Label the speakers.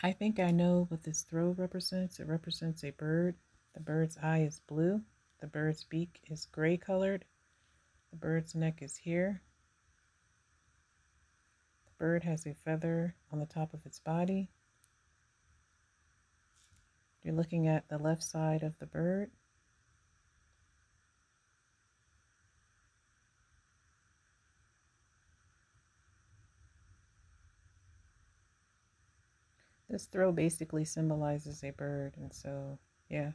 Speaker 1: I think I know what this throw represents. It represents a bird. The bird's eye is blue. The bird's beak is gray colored. The bird's neck is here. The bird has a feather on the top of its body. You're looking at the left side of the bird. This throw basically symbolizes a bird, and so, yeah.